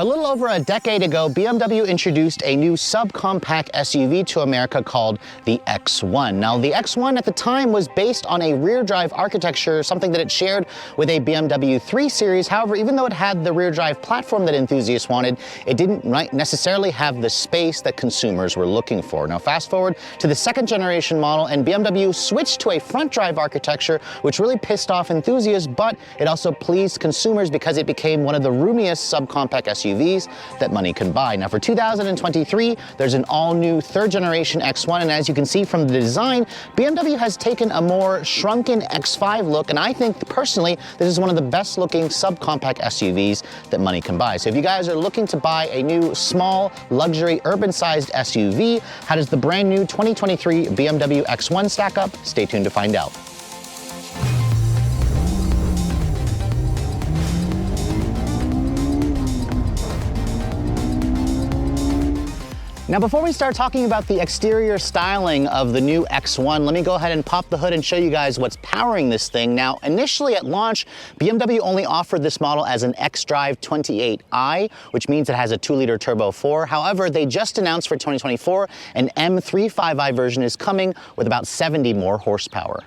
A little over a decade ago, BMW introduced a new subcompact SUV to America called the X1. Now, the X1 at the time was based on a rear drive architecture, something that it shared with a BMW 3 Series. However, even though it had the rear drive platform that enthusiasts wanted, it didn't necessarily have the space that consumers were looking for. Now, fast forward to the second generation model, and BMW switched to a front drive architecture, which really pissed off enthusiasts, but it also pleased consumers because it became one of the roomiest subcompact SUVs that money could buy. Now for 2023, there's an all-new third generation X1, and as you can see from the design, BMW has taken a more shrunken X5 look, and I think personally, this is one of the best looking subcompact SUVs that money can buy. So if you guys are looking to buy a new small luxury urban sized SUV, how does the brand new 2023 BMW X1 stack up? Stay tuned to find out. Now, before we start talking about the exterior styling of the new X1, let me go ahead and pop the hood and show you guys what's powering this thing. Now, initially at launch, BMW only offered this model as an xDrive28i, which means it has a 2-liter turbo 4. However, they just announced for 2024, an M35i version is coming with about 70 more horsepower.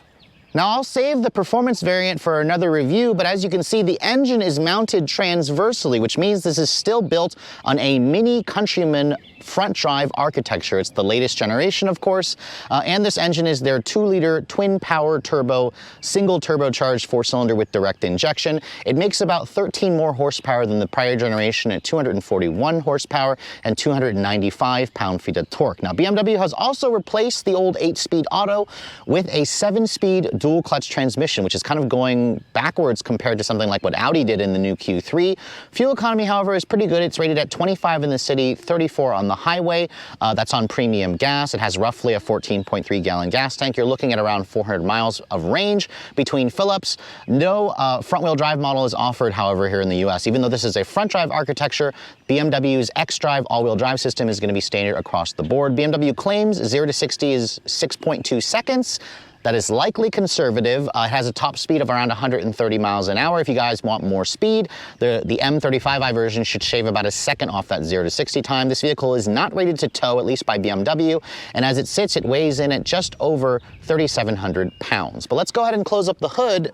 Now, I'll save the performance variant for another review, but as you can see, the engine is mounted transversely, which means this is still built on a Mini Countryman front drive architecture. It's the latest generation, of course, and this engine is their 2-liter twin power turbo, single turbocharged 4-cylinder with direct injection. It makes about 13 more horsepower than the prior generation at 241 horsepower and 295 pound-feet of torque. Now, BMW has also replaced the old 8-speed auto with a 7-speed dual clutch transmission, which is kind of going backwards compared to something like what Audi did in the new Q3. Fuel economy, however, is pretty good. It's rated at 25 in the city, 34 on the highway. That's on premium gas. It has roughly a 14.3 gallon gas tank. You're looking at around 400 miles of range between fill-ups. No front-wheel drive model is offered, however, here in the US. Even though this is a front drive architecture, BMW's xDrive all-wheel drive system is going to be standard across the board. BMW claims 0 to 60 is 6.2 seconds. That is likely conservative. It has a top speed of around 130 miles an hour. If you guys want more speed, the M35i version should shave about a second off that 0 to 60 time. This vehicle is not rated to tow, at least by BMW, and as it sits, it weighs in at just over 3,700 pounds. But let's go ahead and close up the hood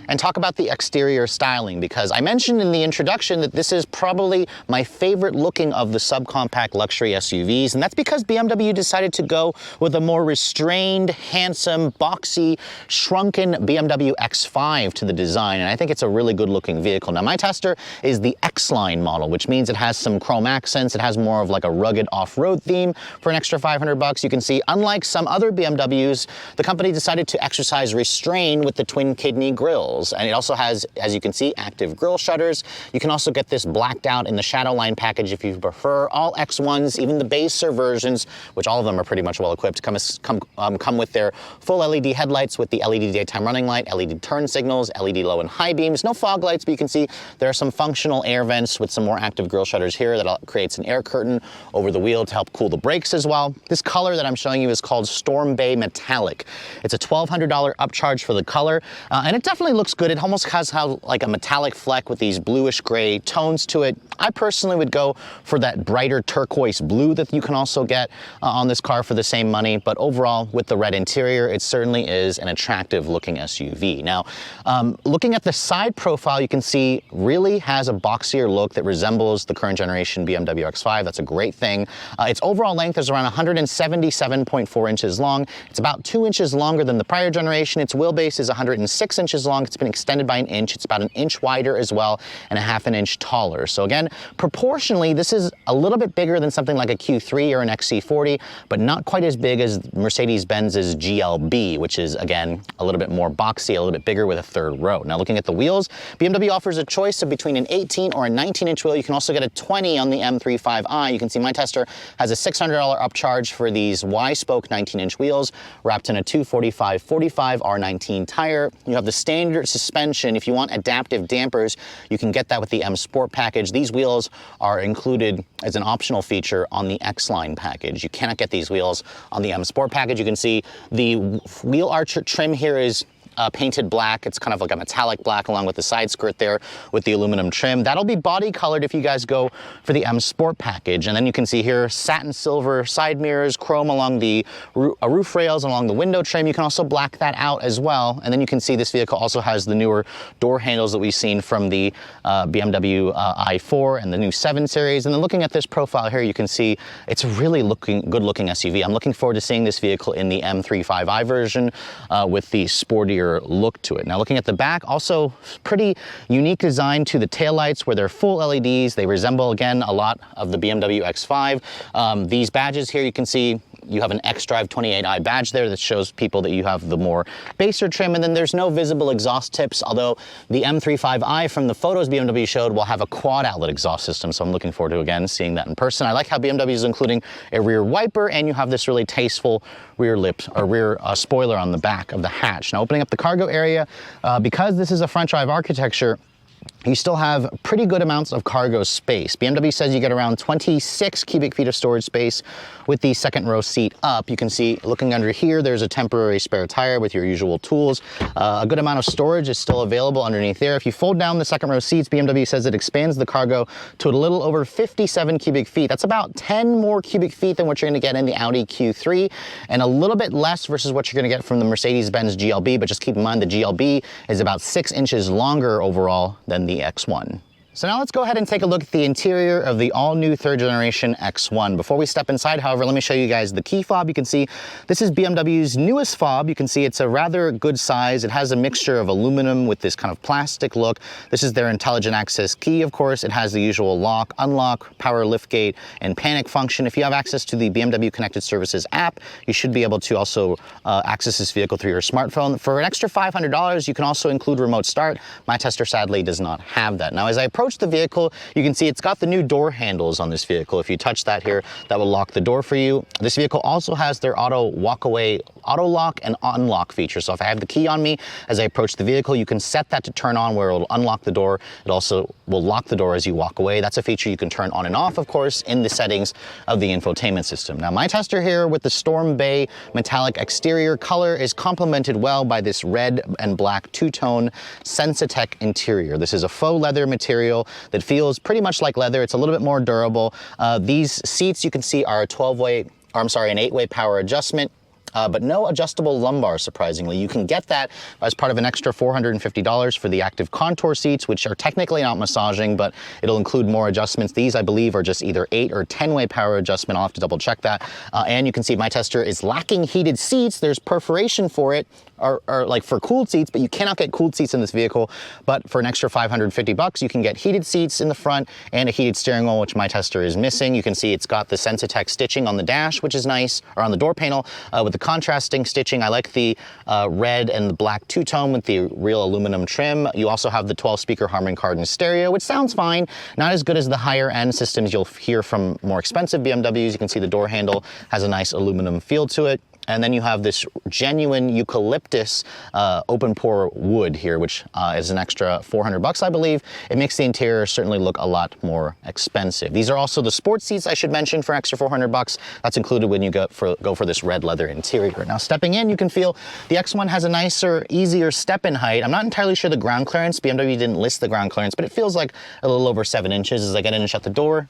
and talk about the exterior styling, because I mentioned in the introduction that this is probably my favorite looking of the subcompact luxury SUVs, and that's because BMW decided to go with a more restrained, handsome, boxy, shrunken BMW X5 to the design, and I think it's a really good looking vehicle. Now, my tester is the X-Line model, which means it has some chrome accents. It has more of like a rugged off-road theme for an extra $500. You can see, unlike some other BMWs, the company decided to exercise restraint with the twin kidney grille. And it also has, as you can see, active grille shutters. You can also get this blacked out in the Shadowline package if you prefer. All X1s, even the baser versions, which all of them are pretty much well equipped, come with their full LED headlights with the LED daytime running light, LED turn signals, LED low and high beams. No fog lights, but you can see there are some functional air vents with some more active grille shutters here that creates an air curtain over the wheel to help cool the brakes as well. This color that I'm showing you is called Storm Bay Metallic. It's a $1,200 upcharge for the color, and it definitely looks good. It almost has like a metallic fleck with these bluish gray tones to it. I personally would go for that brighter turquoise blue that you can also get on this car for the same money, but overall, with the red interior, it certainly is an attractive looking SUV. Now, looking at the side profile, you can see really has a boxier look that resembles the current generation BMW X5. That's a great thing. Its overall length is around 177.4 inches long. It's about 2 inches longer than the prior generation. Its wheelbase is 106 inches long. It's been extended by an inch. It's about an inch wider as well, and a half an inch taller. So again, proportionally, this is a little bit bigger than something like a Q3 or an XC40, but not quite as big as Mercedes-Benz's GLB, which is, again, a little bit more boxy, a little bit bigger with a third row. Now, looking at the wheels, BMW offers a choice of between an 18 or a 19-inch wheel. You can also get a 20 on the M35i. You can see my tester has a $600 upcharge for these Y-spoke 19-inch wheels, wrapped in a 245/45 R19 tire. You have the standard suspension. If you want adaptive dampers, you can get that with the M Sport package. These wheels are included as an optional feature on the X-Line package. You cannot get these wheels on the M Sport package. You can see the wheel arch trim here is painted black. It's kind of like a metallic black along with the side skirt there with the aluminum trim. That'll be body colored if you guys go for the M Sport package. And then you can see here satin silver side mirrors, chrome along the roof rails, along the window trim. You can also black that out as well. And then you can see this vehicle also has the newer door handles that we've seen from the BMW i4 and the new 7 Series. And then looking at this profile here, you can see it's a really good looking SUV. I'm looking forward to seeing this vehicle in the M35i version with the sportier look to it. Now looking at the back, also pretty unique design to the taillights where they're full LEDs. They resemble again a lot of the BMW X5. These badges here, you can see you have an xDrive28i badge there that shows people that you have the more baser trim, and then there's no visible exhaust tips, although the M35i from the photos BMW showed will have a quad outlet exhaust system, so I'm looking forward to again seeing that in person. I like how BMW is including a rear wiper, and you have this really tasteful rear spoiler on the back of the hatch. Now opening up the cargo area, because this is a front drive architecture, you still have pretty good amounts of cargo space. BMW says you get around 26 cubic feet of storage space with the second row seat up. You can see looking under here, there's a temporary spare tire with your usual tools. A good amount of storage is still available underneath there. If you fold down the second row seats, BMW says it expands the cargo to a little over 57 cubic feet. That's about 10 more cubic feet than what you're gonna get in the Audi Q3, and a little bit less versus what you're gonna get from the Mercedes-Benz GLB, but just keep in mind the GLB is about 6 inches longer overall than the X1. So now let's go ahead and take a look at the interior of the all-new third generation X1. Before we step inside, however, let me show you guys the key fob. You can see this is BMW's newest fob. You can see it's a rather good size. It has a mixture of aluminum with this kind of plastic look. This is their intelligent access key, of course. It has the usual lock, unlock, power liftgate, and panic function. If you have access to the BMW Connected Services app, you should be able to also access this vehicle through your smartphone. For an extra $500, you can also include remote start. My tester sadly does not have that. Now, as I approach the vehicle, you can see it's got the new door handles on this vehicle. If you touch that here, that will lock the door for you. This vehicle also has their auto walkaway, auto lock and unlock feature. So if I have the key on me as I approach the vehicle, you can set that to turn on where it'll unlock the door. It also will lock the door as you walk away. That's a feature you can turn on and off, of course, in the settings of the infotainment system. Now, my tester here with the Storm Bay metallic exterior color is complemented well by this red and black two-tone Sensitech interior. This is a faux leather material that feels pretty much like leather. It's a little bit more durable. These seats you can see are an 8-way power adjustment. But no adjustable lumbar, surprisingly. You can get that as part of an extra $450 for the active contour seats, which are technically not massaging, but it'll include more adjustments. These, I believe, are just either 8 or 10-way power adjustment. I'll have to double check that. And you can see my tester is lacking heated seats. There's perforation for it, or like for cooled seats, but you cannot get cooled seats in this vehicle. But for an extra $550, you can get heated seats in the front and a heated steering wheel, which my tester is missing. You can see it's got the Sensitech stitching on the dash, which is nice, or on the door panel with the contrasting stitching. I like the red and the black two-tone with the real aluminum trim. You also have the 12-speaker Harman Kardon stereo, which sounds fine. Not as good as the higher-end systems you'll hear from more expensive BMWs. You can see the door handle has a nice aluminum feel to it. And then you have this genuine eucalyptus open pore wood here, which is an extra $400, I believe. It makes the interior certainly look a lot more expensive. These are also the sports seats I should mention for extra $400. That's included when you go for this red leather interior. Now stepping in, you can feel the X1 has a nicer, easier step in height. I'm not entirely sure the ground clearance. BMW didn't list the ground clearance, but it feels like a little over 7 inches as I get in and shut the door.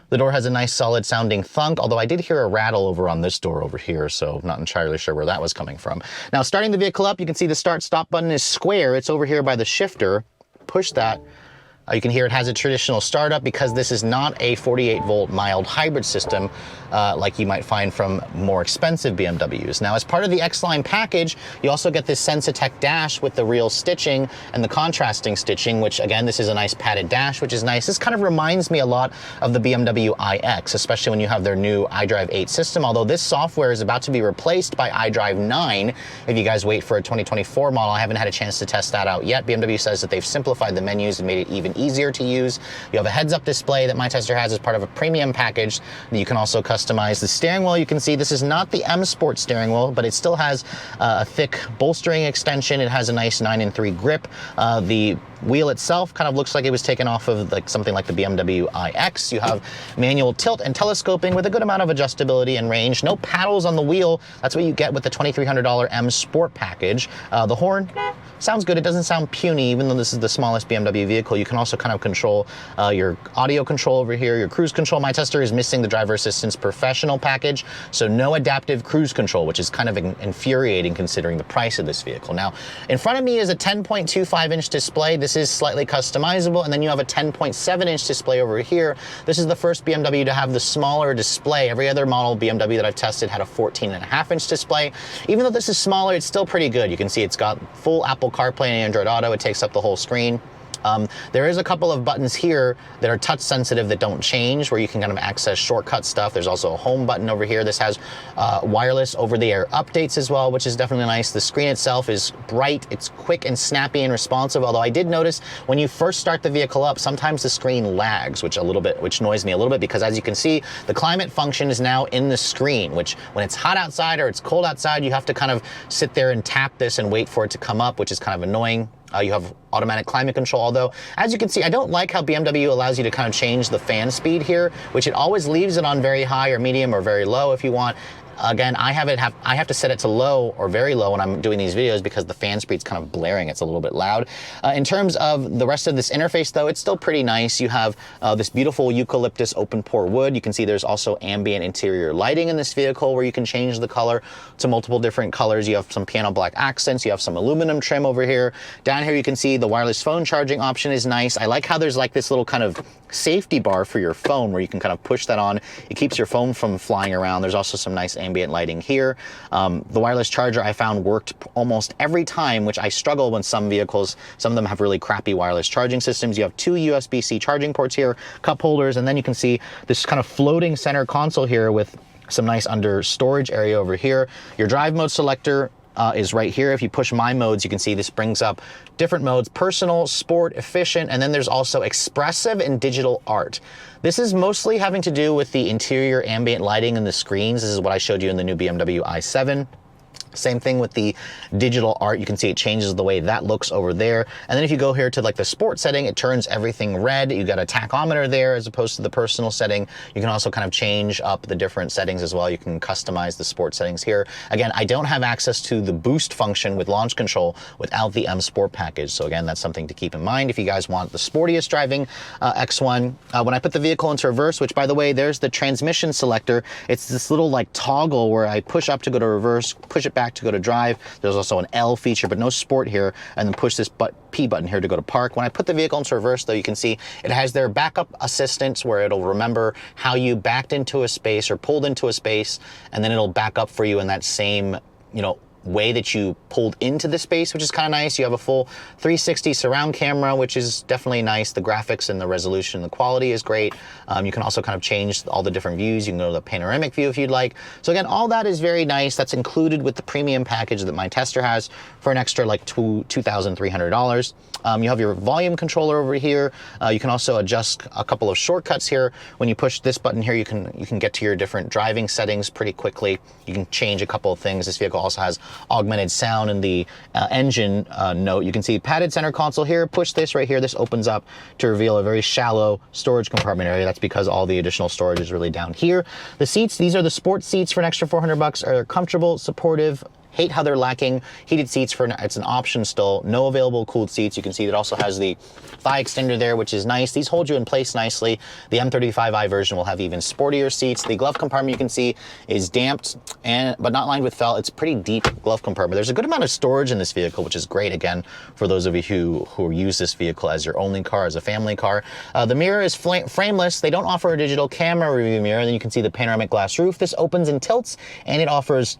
The door has a nice solid sounding thunk, although I did hear a rattle over on this door over here, so I'm not entirely sure where that was coming from. Now, starting the vehicle up, you can see the start stop button is square. It's over here by the shifter. Push that. You can hear it has a traditional startup because this is not a 48-volt mild hybrid system like you might find from more expensive BMWs. Now, as part of the X-Line package, you also get this Sensitech dash with the real stitching and the contrasting stitching, which again, this is a nice padded dash, which is nice. This kind of reminds me a lot of the BMW iX, especially when you have their new iDrive8 system, although this software is about to be replaced by iDrive9 if you guys wait for a 2024 model. I haven't had a chance to test that out yet. BMW says that they've simplified the menus and made it even and easier to use. You have a heads-up display that my tester has as part of a premium package that you can also customize. The steering wheel, you can see this is not the M Sport steering wheel, but it still has a thick bolstering extension. It has a nice 9-3 grip. The wheel itself kind of looks like it was taken off of like something like the BMW iX. You have manual tilt and telescoping with a good amount of adjustability and range. No paddles on the wheel. That's what you get with the $2,300 M Sport package. The horn sounds good. It doesn't sound puny, even though this is the smallest BMW vehicle. You can also kind of control your audio control over here, your cruise control. My tester is missing the driver assistance professional package, so no adaptive cruise control, which is kind of infuriating considering the price of this vehicle. Now, in front of me is a 10.25-inch display. This is slightly customizable, and then you have a 10.7-inch display over here. This is the first BMW to have the smaller display. Every other model BMW that I've tested had a 14.5-inch display. Even though this is smaller, it's still pretty good. You can see it's got full Apple CarPlay and Android Auto. It takes up the whole screen. There is a couple of buttons here that are touch sensitive that don't change, where you can kind of access shortcut stuff. There's also a home button over here. This has wireless over-the-air updates as well, which is definitely nice. The screen itself is bright. It's quick and snappy and responsive, although I did notice when you first start the vehicle up, sometimes the screen lags, which annoys me a little bit, because as you can see, the climate function is now in the screen, which when it's hot outside or it's cold outside, you have to kind of sit there and tap this and wait for it to come up, which is kind of annoying. You have automatic climate control, although as you can see, I don't like how BMW allows you to kind of change the fan speed here, which it always leaves it on very high or medium or very low if you want. Again, I have to set it to low or very low when I'm doing these videos because the fan speed's kind of blaring. It's a little bit loud. In terms of the rest of this interface, though, it's still pretty nice. You have this beautiful eucalyptus open pore wood. You can see there's also ambient interior lighting in this vehicle where you can change the color to multiple different colors. You have some piano black accents. You have some aluminum trim over here. Down here, you can see the wireless phone charging option is nice. I like how there's like this little kind of safety bar for your phone where you can kind of push that on. It keeps your phone from flying around. There's also some nice ambient lighting here. The wireless charger I found worked almost every time, which I struggle when some vehicles, some of them have really crappy wireless charging systems. You have two USB-C charging ports here, cup holders, and then you can see this kind of floating center console here with some nice under storage area over here. Your drive mode selector is right here. If you push my modes, you can see this brings up different modes: personal, sport, efficient, and then there's also expressive and digital art. This is mostly having to do with the interior ambient lighting and the screens. This is what I showed you in the new BMW i7. Same thing with the digital art. You can see it changes the way that looks over there. And then if you go here to like the sport setting, it turns everything red. You got a tachometer there as opposed to the personal setting. You can also kind of change up the different settings as well. You can customize the sport settings here. Again, I don't have access to the boost function with launch control without the M Sport package. So again, that's something to keep in mind if you guys want the sportiest driving X1. When I put the vehicle into reverse, which by the way, there's the transmission selector. It's this little like toggle where I push up to go to reverse, push it back to go to drive. There's also an L feature, but no sport here, and then push this P button here to go to park. When I put the vehicle into reverse, though, you can see it has their backup assistance where it'll remember how you backed into a space or pulled into a space, and then it'll back up for you in that same, way that you pulled into the space, which is kind of nice. You have a full 360 surround camera, which is definitely nice. The graphics and the resolution, the quality is great. You can also kind of change all the different views. You can go to the panoramic view if you'd like. So again, all that is very nice. That's included with the premium package that my tester has for an extra like $2,300. You have your volume controller over here. You can also adjust a couple of shortcuts here. When you push this button here, you can get to your different driving settings pretty quickly. You can change a couple of things. This vehicle also has augmented sound in the engine note. You can see padded center console here. Push this right here. This opens up to reveal a very shallow storage compartment area. That's because all the additional storage is really down here. The seats, these are the sports seats for an extra $400, are comfortable, supportive. Hate how they're lacking heated seats it's an option still. No available cooled seats. You can see it also has the thigh extender there, which is nice. These hold you in place nicely. The M35i version will have even sportier seats. The glove compartment you can see is damped but not lined with felt. It's a pretty deep glove compartment. There's a good amount of storage in this vehicle, which is great, again, for those of you who use this vehicle as your only car, as a family car. The mirror is frameless. They don't offer a digital camera review mirror. Then you can see the panoramic glass roof. This opens and tilts, and it offers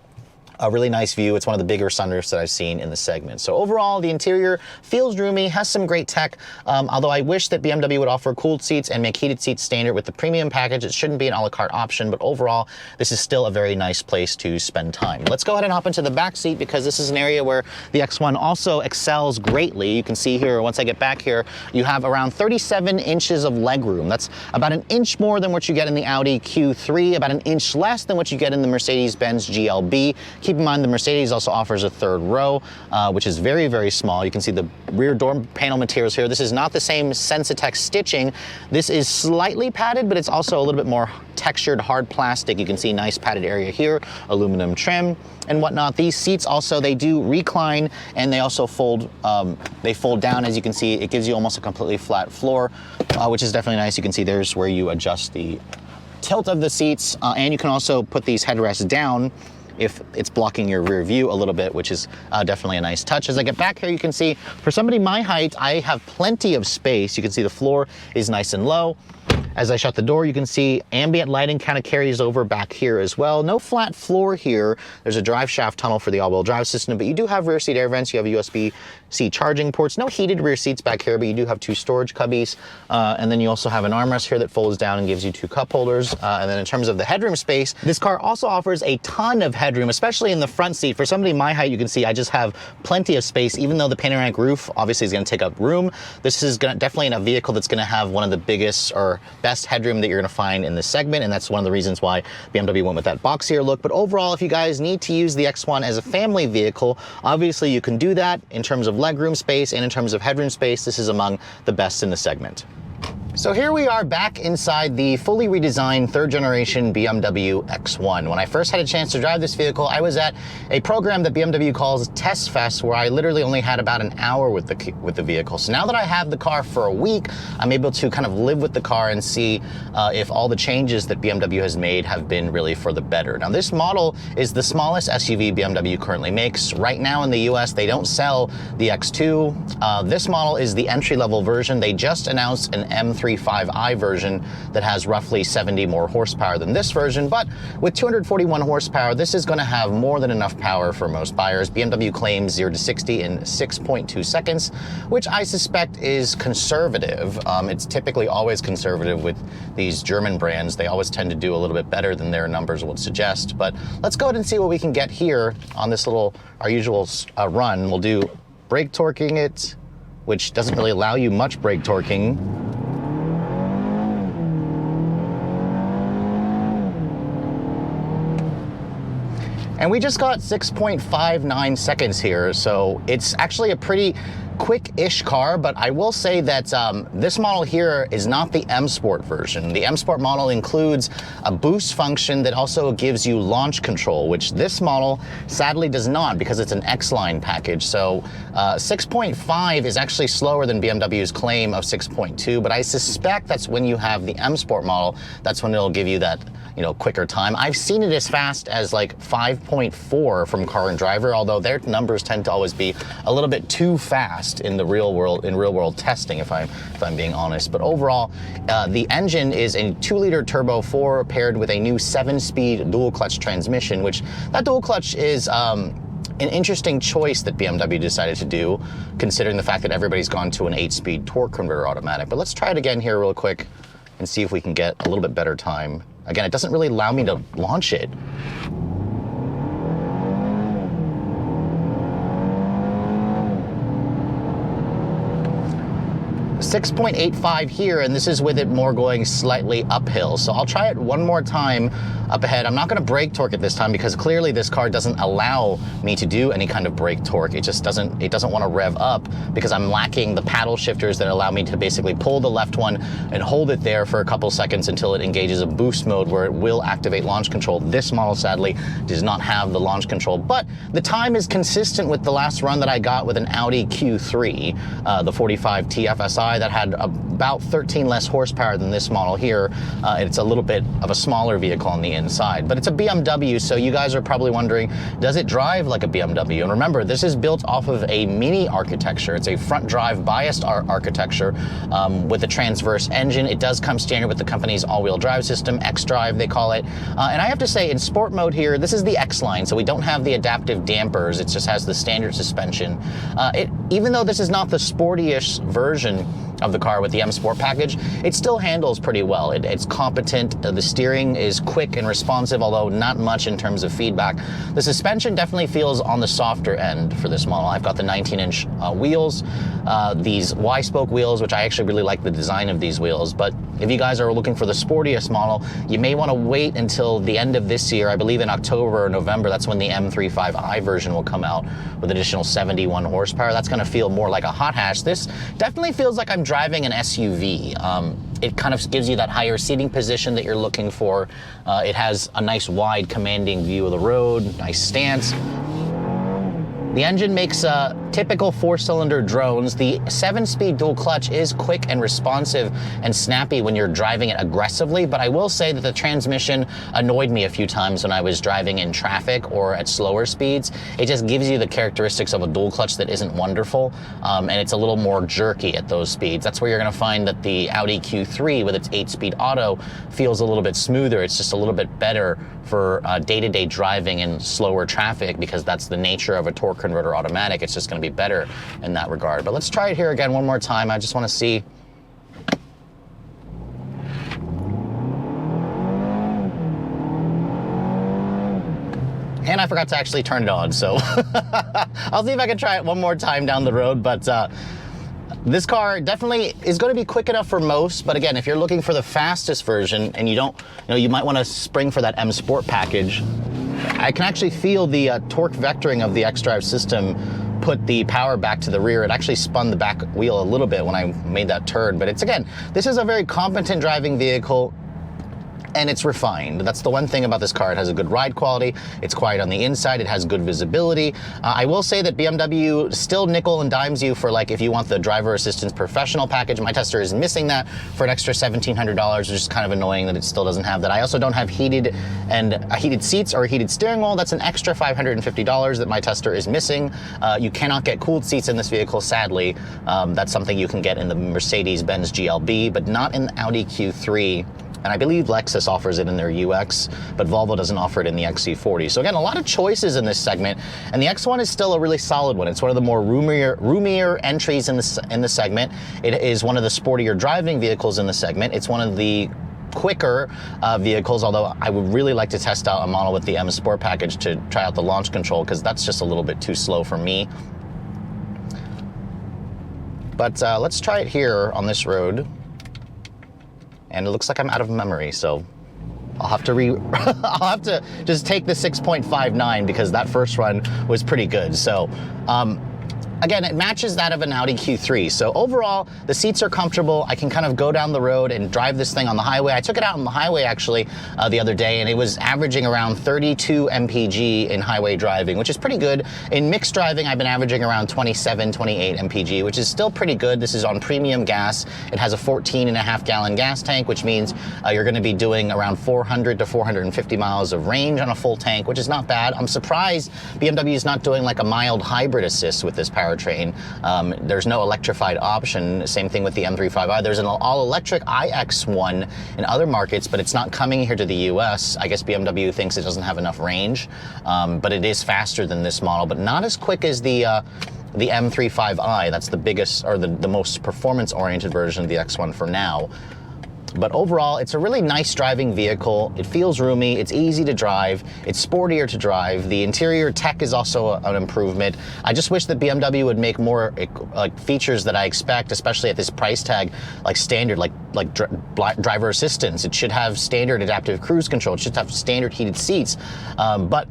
a really nice view. It's one of the bigger sunroofs that I've seen in the segment. So overall, the interior feels roomy, has some great tech, although I wish that BMW would offer cooled seats and make heated seats standard with the premium package. It shouldn't be an a la carte option, but overall, this is still a very nice place to spend time. Let's go ahead and hop into the back seat, because this is an area where the X1 also excels greatly. You can see here, once I get back here, you have around 37 inches of legroom. That's about an inch more than what you get in the Audi Q3, about an inch less than what you get in the Mercedes-Benz GLB. Keep in mind, the Mercedes also offers a third row, which is very, very small. You can see the rear door panel materials here. This is not the same Sensitech stitching. This is slightly padded, but it's also a little bit more textured hard plastic. You can see nice padded area here, aluminum trim and whatnot. These seats also, they do recline, and they also fold down. As you can see, it gives you almost a completely flat floor, which is definitely nice. You can see there's where you adjust the tilt of the seats, and you can also put these headrests down if it's blocking your rear view a little bit, which is definitely a nice touch. As I get back here, you can see for somebody my height, I have plenty of space. You can see the floor is nice and low. As I shut the door, you can see ambient lighting kind of carries over back here as well. No flat floor here. There's a drive shaft tunnel for the all-wheel drive system, but you do have rear seat air vents. You have USB-C charging ports. No heated rear seats back here, but you do have two storage cubbies. And then you also have an armrest here that folds down and gives you two cup holders. And then in terms of the headroom space, this car also offers a ton of headroom, especially in the front seat. For somebody my height, you can see I just have plenty of space, even though the panoramic roof obviously is going to take up room. This is definitely in a vehicle that's going to have one of the biggest or best headroom that you're going to find in this segment, and that's one of the reasons why BMW went with that boxier look. But overall, if you guys need to use the X1 as a family vehicle, obviously you can do that in terms of legroom space and in terms of headroom space. This is among the best in the segment. So here we are back inside the fully redesigned third generation BMW X1. When I first had a chance to drive this vehicle, I was at a program that BMW calls Test Fest, where I literally only had about an hour with the vehicle. So now that I have the car for a week, I'm able to kind of live with the car and see if all the changes that BMW has made have been really for the better. Now, this model is the smallest SUV BMW currently makes. Right now in the US, they don't sell the X2. This model is the entry-level version. They just announced an M35i version that has roughly 70 more horsepower than this version, but with 241 horsepower, this is going to have more than enough power for most buyers. BMW claims 0 to 60 in 6.2 seconds, which I suspect is conservative. It's typically always conservative with these German brands. They always tend to do a little bit better than their numbers would suggest. But let's go ahead and see what we can get here on this our usual run. We'll do brake torquing it, which doesn't really allow you much brake torquing. And we just got 6.59 seconds here, so it's actually a pretty quick-ish car, but I will say that this model here is not the M Sport version. The M Sport model includes a boost function that also gives you launch control, which this model sadly does not, because it's an X-Line package. So 6.5 is actually slower than BMW's claim of 6.2, but I suspect that's when you have the M Sport model, that's when it'll give you that, quicker time. I've seen it as fast as like 5.4 from Car and Driver, although their numbers tend to always be a little bit too fast in the real world testing, if I'm being honest. But overall, the engine is a 2-liter turbo 4 paired with a new 7-speed dual clutch transmission, which that dual clutch is an interesting choice that BMW decided to do, considering the fact that everybody's gone to an 8-speed torque converter automatic. But let's try it again here real quick and see if we can get a little bit better time. Again, it doesn't really allow me to launch it. 6.85 here, and this is with it more going slightly uphill. So I'll try it one more time up ahead. I'm not going to brake torque it this time, because clearly this car doesn't allow me to do any kind of brake torque. It doesn't want to rev up, because I'm lacking the paddle shifters that allow me to basically pull the left one and hold it there for a couple seconds until it engages a boost mode where it will activate launch control. This model sadly does not have the launch control, but the time is consistent with the last run that I got with an Audi Q3, the 45 TFSI, that had about 13 less horsepower than this model here. It's a little bit of a smaller vehicle on the inside, but it's a BMW, so you guys are probably wondering, does it drive like a BMW? And remember, this is built off of a Mini architecture. It's a front drive biased architecture with a transverse engine. It does come standard with the company's all-wheel drive system, xDrive they call it. And I have to say, in sport mode here, this is the X line, so we don't have the adaptive dampers. It just has the standard suspension. Even though this is not the sporty-ish version of the car with the M Sport package, it still handles pretty well. It's competent. The steering is quick and responsive, although not much in terms of feedback. The suspension definitely feels on the softer end for this model. I've got the 19-inch wheels, these Y-spoke wheels, which I actually really like the design of these wheels. But if you guys are looking for the sportiest model, you may want to wait until the end of this year. I believe in October or November, that's when the M35i version will come out with additional 71 horsepower. That's going to feel more like a hot hatch. This definitely feels like I'm driving an SUV. It kind of gives you that higher seating position that you're looking for. It has a nice wide commanding view of the road, nice stance. The engine makes typical 4-cylinder drones. The 7-speed dual clutch is quick and responsive and snappy when you're driving it aggressively, but I will say that the transmission annoyed me a few times when I was driving in traffic or at slower speeds. It just gives you the characteristics of a dual clutch that isn't wonderful, and it's a little more jerky at those speeds. That's where you're gonna find that the Audi Q3 with its 8-speed auto feels a little bit smoother. It's just a little bit better for day-to-day driving in slower traffic, because that's the nature of a torque converter automatic. It's just going to be better in that regard. But let's try it here again one more time. I just want to see. And I forgot to actually turn it on, so I'll see if I can try it one more time down the road. But this car definitely is going to be quick enough for most, but again, if you're looking for the fastest version and you might want to spring for that M Sport package, I can actually feel the torque vectoring of the xDrive system put the power back to the rear. It actually spun the back wheel a little bit when I made that turn, but this is a very competent driving vehicle. And it's refined. That's the one thing about this car. It has a good ride quality. It's quiet on the inside. It has good visibility. I will say that BMW still nickel and dimes you for, like, if you want the driver assistance professional package. My tester is missing that for an extra $1,700, which is kind of annoying that it still doesn't have that. I also don't have heated seats or a heated steering wheel. That's an extra $550 that my tester is missing. You cannot get cooled seats in this vehicle, sadly. That's something you can get in the Mercedes-Benz GLB, but not in the Audi Q3. And I believe Lexus offers it in their UX, but Volvo doesn't offer it in the XC40. So again, a lot of choices in this segment, and the X1 is still a really solid one. It's one of the more roomier entries in the segment. It is one of the sportier driving vehicles in the segment. It's one of the quicker vehicles, although I would really like to test out a model with the M Sport package to try out the launch control, because that's just a little bit too slow for me. But let's try it here on this road. And it looks like I'm out of memory, so I'll have to just take the 6.59 because that first run was pretty good. So again, it matches that of an Audi Q3. So overall, the seats are comfortable. I can kind of go down the road and drive this thing on the highway. I took it out on the highway actually the other day, and it was averaging around 32 mpg in highway driving, which is pretty good. In mixed driving, I've been averaging around 27, 28 mpg, which is still pretty good. This is on premium gas. It has a 14.5-gallon gas tank, which means you're going to be doing around 400 to 450 miles of range on a full tank, which is not bad. I'm surprised BMW is not doing like a mild hybrid assist with this powertrain. There's no electrified option. Same thing with the M35i. There's an all-electric iX1 in other markets, but it's not coming here to the US. I guess BMW thinks it doesn't have enough range, but it is faster than this model, but not as quick as the M35i. That's the biggest, or the most performance-oriented version of the X1 for now. But overall, it's a really nice driving vehicle. It feels roomy, it's easy to drive, it's sportier to drive. The interior tech is also an improvement. I just wish that BMW would make more like features that I expect, especially at this price tag, like standard, like driver assistance. It should have standard adaptive cruise control. It should have standard heated seats. But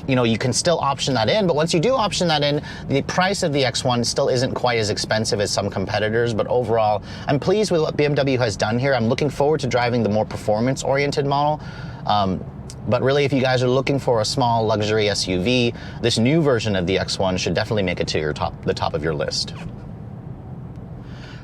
you can still option that in, but once you do option that in, the price of the X1 still isn't quite as expensive as some competitors. But overall, I'm pleased with what BMW has done here. I'm looking forward to driving the more performance-oriented model. But really, if you guys are looking for a small luxury SUV, this new version of the X1 should definitely make it to the top of your list.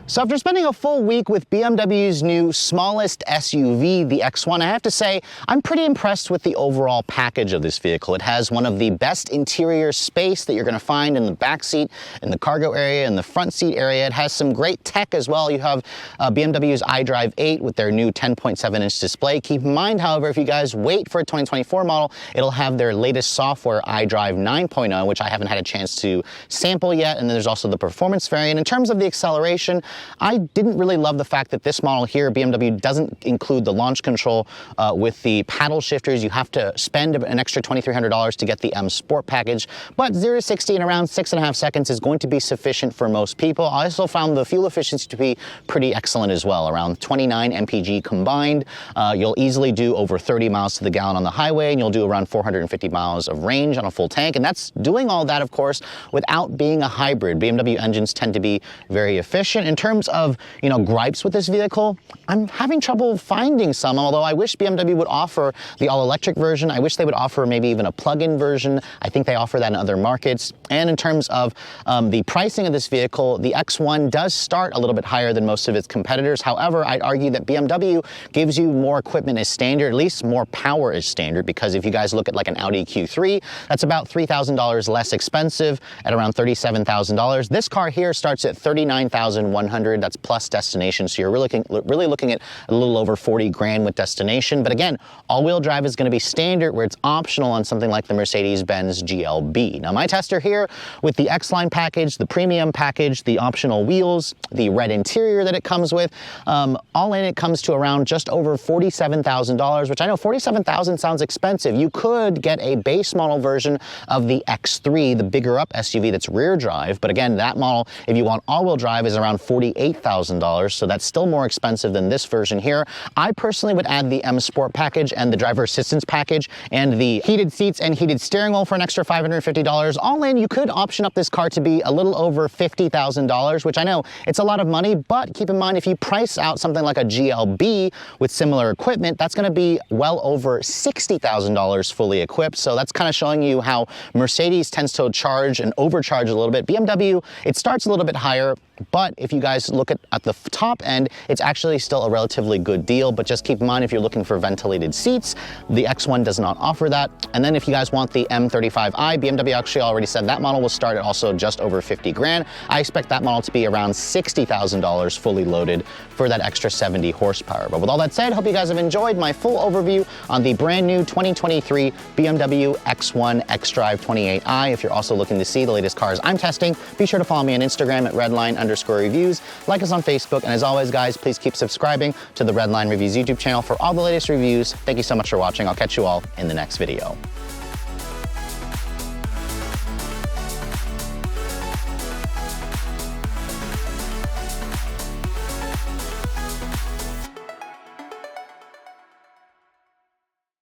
So after spending a full week with BMW's new smallest SUV, the X1, I have to say I'm pretty impressed with the overall package of this vehicle. It has one of the best interior space that you're going to find in the back seat, in the cargo area, in the front seat area. It has some great tech as well. You have BMW's iDrive 8 with their new 10.7-inch display. Keep in mind, however, if you guys wait for a 2024 model, it'll have their latest software, iDrive 9.0, which I haven't had a chance to sample yet. And then there's also the performance variant. In terms of the acceleration, I didn't really love the fact that this model here, BMW, doesn't include the launch control with the paddle shifters. You have to spend an extra $2,300 to get the M Sport package, but 0 to 60 in around 6.5 seconds is going to be sufficient for most people. I also found the fuel efficiency to be pretty excellent as well, around 29 mpg combined. You'll easily do over 30 miles to the gallon on the highway, and you'll do around 450 miles of range on a full tank, and that's doing all that, of course, without being a hybrid. BMW engines tend to be very efficient. In terms of, gripes with this vehicle, I'm having trouble finding some, although I wish BMW would offer the all-electric version. I wish they would offer maybe even a plug-in version. I think they offer that in other markets. And in terms of the pricing of this vehicle, the X1 does start a little bit higher than most of its competitors. However, I'd argue that BMW gives you more equipment as standard, at least more power as standard, because if you guys look at like an Audi Q3, that's about $3,000 less expensive at around $37,000. This car here starts at $39,100. That's plus destination, so you're really looking at a little over 40 grand with destination. But again, all-wheel drive is going to be standard, where it's optional on something like the Mercedes-Benz GLB. Now, my tester here with the X-Line package, the premium package, the optional wheels, the red interior that it comes with, all in it comes to around just over $47,000, which I know $47,000 sounds expensive. You could get a base model version of the X3, the bigger up SUV that's rear drive, but again, that model, if you want all-wheel drive, is around $48,000, so that's still more expensive than this version here. I personally would add the M Sport package and the driver assistance package and the heated seats and heated steering wheel for an extra $550. All in, you could option up this car to be a little over $50,000, which I know it's a lot of money, but keep in mind, if you price out something like a GLB with similar equipment, that's going to be well over $60,000 fully equipped. So that's kind of showing you how Mercedes tends to charge and overcharge a little bit. BMW, it starts a little bit higher, but if you guys look at the top end, it's actually still a relatively good deal. But just keep in mind, if you're looking for ventilated seats, the X1 does not offer that. And then if you guys want the M35i, BMW actually already said that model will start at also just over 50 grand. I expect that model to be around $60,000 fully loaded for that extra 70 horsepower. But with all that said, hope you guys have enjoyed my full overview on the brand new 2023 BMW X1 xDrive28i. If you're also looking to see the latest cars I'm testing, be sure to follow me on Instagram at redline_reviews, like us on Facebook, and as always, guys, please keep subscribing to the Redline Reviews YouTube channel for all the latest reviews. Thank you so much for watching. I'll catch you all in the next video.